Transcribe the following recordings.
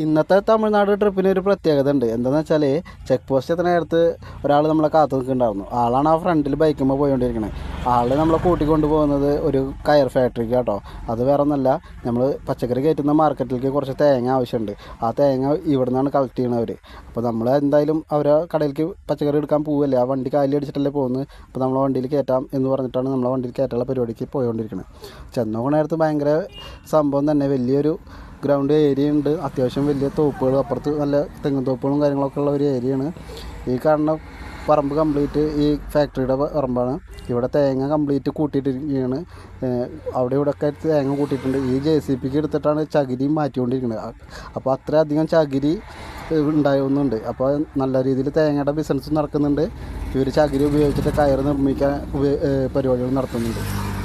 ഇന്നത്തെ തമിഴ്നാട് ട്രിപ്പിന് ഒരു പ്രത്യേകത ഉണ്ട്. എന്താണെന്ന് വെച്ചാൽ ചെക്ക് പോസ്റ്റ് എത്തുന്ന നേരത്ത് ഒരാൾ നമ്മളെ കാത്തു നിൽക്കുന്നുണ്ടായിരുന്നു. ആളാണ് ആ ഫ്രണ്ടിൽ ബൈക്കുമ്പോൾ പോയിക്കൊണ്ടിരിക്കുന്നത്. ആൾ നമ്മളെ കൂട്ടിക്കൊണ്ട് പോകുന്നത് ഒരു കയർ ഫാക്ടറിക്ക് കേട്ടോ. അത് വേറെ ഒന്നല്ല, നമ്മൾ പച്ചക്കറി കയറ്റുന്ന മാർക്കറ്റിലേക്ക് കുറച്ച് തേങ്ങ ആവശ്യമുണ്ട്. ആ തേങ്ങ ഇവിടെ നിന്നാണ് കളക്ട് ചെയ്യണവർ. അപ്പോൾ നമ്മൾ എന്തായാലും അവരെ കടയിലേക്ക് പച്ചക്കറി എടുക്കാൻ പോവില്ല, ആ വണ്ടി കാലി അടിച്ചിട്ടല്ലേ പോകുന്നത്. അപ്പോൾ നമ്മളെ വണ്ടിയിൽ കയറ്റാം എന്ന് പറഞ്ഞിട്ടാണ് നമ്മളെ വണ്ടിയിൽ കയറ്റാനുള്ള പരിപാടിക്ക് പോയിക്കൊണ്ടിരിക്കുന്നത്. ചെന്നോക്കണ നേരത്ത് ഭയങ്കര സംഭവം തന്നെ. വലിയൊരു ഗ്രൗണ്ട് ഏരിയ ഉണ്ട്, അത്യാവശ്യം വലിയ തോപ്പുകൾ, അപ്പുറത്ത് നല്ല തെങ്ങും തോപ്പുകളും കാര്യങ്ങളൊക്കെ ഉള്ള ഒരു ഏരിയയാണ്. ഈ കാണുന്ന പറമ്പ് കംപ്ലീറ്റ് ഈ ഫാക്ടറിയുടെ പറമ്പാണ്. ഇവിടെ തേങ്ങ കംപ്ലീറ്റ് കൂട്ടിയിട്ടിരിക്കുകയാണ്. അവിടെ ഇവിടെയൊക്കെ തേങ്ങ കൂട്ടിയിട്ടുണ്ട്. ഈ JCBക്ക് എടുത്തിട്ടാണ് ചകിരി മാറ്റിക്കൊണ്ടിരിക്കുന്നത്. അപ്പോൾ അത്രയധികം ചകിരി ഉണ്ടാവുന്നുണ്ട്. അപ്പോൾ നല്ല രീതിയിൽ തേങ്ങയുടെ ബിസിനസ് നടക്കുന്നുണ്ട്. ഇവർ ചകിരി ഉപയോഗിച്ചിട്ട് കയർ നിർമ്മിക്കാൻ പരിപാടികൾ നടത്തുന്നുണ്ട്.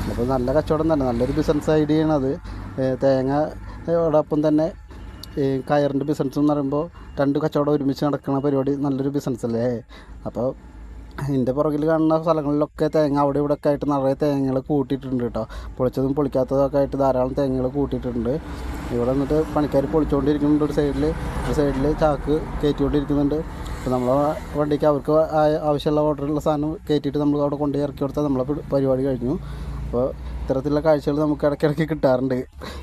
അപ്പോൾ നല്ല കച്ചവടം തന്നെ, നല്ലൊരു ബിസിനസ് ഐഡിയയാണ് അത്. തേങ്ങയോടൊപ്പം തന്നെ ഈ കയറിൻ്റെ ബിസിനസ് എന്ന് പറയുമ്പോൾ രണ്ട് കച്ചവടം ഒരുമിച്ച് നടക്കുന്ന പരിപാടി നല്ലൊരു ബിസിനസ്സല്ലേ. അപ്പോൾ ഇതിൻ്റെ പുറകിൽ കാണുന്ന സ്ഥലങ്ങളിലൊക്കെ തേങ്ങ അവിടെ ഇവിടെ ഒക്കെ ആയിട്ട് നിറയെ തേങ്ങകൾ കൂട്ടിയിട്ടുണ്ട് കേട്ടോ. പൊളിച്ചതും പൊളിക്കാത്തതൊക്കെ ആയിട്ട് ധാരാളം തേങ്ങകൾ കൂട്ടിയിട്ടുണ്ട്. ഇവിടെ വന്നിട്ട് പണിക്കാർ പൊളിച്ചുകൊണ്ടിരിക്കുന്നുണ്ട്. ഒരു സൈഡിൽ ചാക്ക് കയറ്റിക്കൊണ്ടിരിക്കുന്നുണ്ട്. അപ്പോൾ നമ്മളെ വണ്ടിക്ക് അവർക്ക് ആവശ്യമുള്ള ഓർഡറുള്ള സാധനം കയറ്റിയിട്ട് നമ്മൾ അവിടെ കൊണ്ടുപോയി ഇറക്കി കൊടുത്താൽ നമ്മളെ പരിപാടി കഴിഞ്ഞു. അപ്പോൾ ഇത്തരത്തിലുള്ള കാഴ്ചകൾ നമുക്ക് ഇടയ്ക്കിടയ്ക്ക് കിട്ടാറുണ്ട്,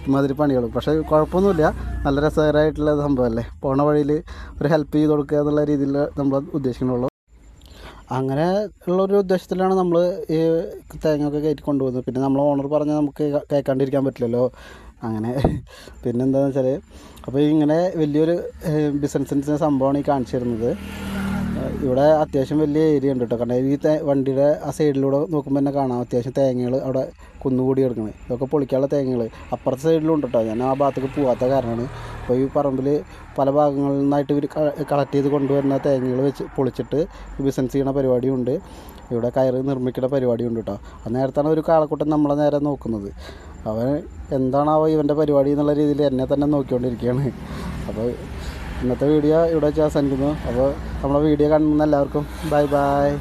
ഇമാതിരി പണികളും. പക്ഷേ കുഴപ്പമൊന്നുമില്ല, നല്ല രസകരമായിട്ടുള്ള സംഭവമല്ലേ. പോണ വഴിയിൽ ഒരു ഹെൽപ്പ് ചെയ്ത് കൊടുക്കുക എന്നുള്ള രീതിയിൽ നമ്മൾ ഉദ്ദേശിക്കുന്നുള്ളൂ. അങ്ങനെ ഉള്ളൊരു ഉദ്ദേശത്തിലാണ് നമ്മൾ ഈ തേങ്ങയൊക്കെ കയറ്റി കൊണ്ടുപോകുന്നത്. പിന്നെ നമ്മൾ ഓണർ പറഞ്ഞാൽ നമുക്ക് കേൾക്കാണ്ടിരിക്കാൻ പറ്റില്ലല്ലോ. അങ്ങനെ പിന്നെന്താണെന്ന് വെച്ചാൽ, അപ്പോൾ ഇങ്ങനെ വലിയൊരു ബിസിനസ്സിൻ്റെ സംഭവമാണ് ഈ കാണിച്ചു തരുന്നത്. ഇവിടെ അത്യാവശ്യം വലിയ ഏരിയ ഉണ്ട് കേട്ടോ. കാരണം ഈ വണ്ടിയുടെ ആ സൈഡിലൂടെ നോക്കുമ്പോൾ തന്നെ കാണാം അത്യാവശ്യം തേങ്ങകൾ അവിടെ കുന്നുകൂടി കിടക്കുന്നത്. ഇതൊക്കെ പൊളിക്കാനുള്ള തേങ്ങകൾ അപ്പുറത്തെ സൈഡിലും ഉണ്ട് കേട്ടോ. ഞാൻ ആ ഭാഗത്തേക്ക് പോകാത്ത കാരണമാണ്. അപ്പോൾ ഈ പറമ്പിൽ പല ഭാഗങ്ങളിൽ നിന്നായിട്ട് ഇവർ കളക്ട് ചെയ്ത് കൊണ്ടുവരുന്ന തേങ്ങകൾ വെച്ച് പൊളിച്ചിട്ട് ബിസിനസ് ചെയ്യുന്ന പരിപാടിയുണ്ട്. ഇവിടെ കയറ് നിർമ്മിക്കുന്ന പരിപാടിയുണ്ട് കേട്ടോ. അന്നേരത്താണ് ഒരു കാളക്കൂട്ടൻ നമ്മളെ നേരെ നോക്കുന്നത്. അവൻ എന്താണാവോ ഇവൻ്റെ പരിപാടി എന്നുള്ള രീതിയിൽ എന്നെ തന്നെ നോക്കിക്കൊണ്ടിരിക്കുകയാണ്. അപ്പോൾ ഇന്നത്തെ വീഡിയോ ഇവിടെ വെച്ച് അവസാനിക്കുന്നു. അപ്പോൾ നമ്മളെ വീഡിയോ കാണുന്ന എല്ലാവർക്കും ബൈ ബൈ.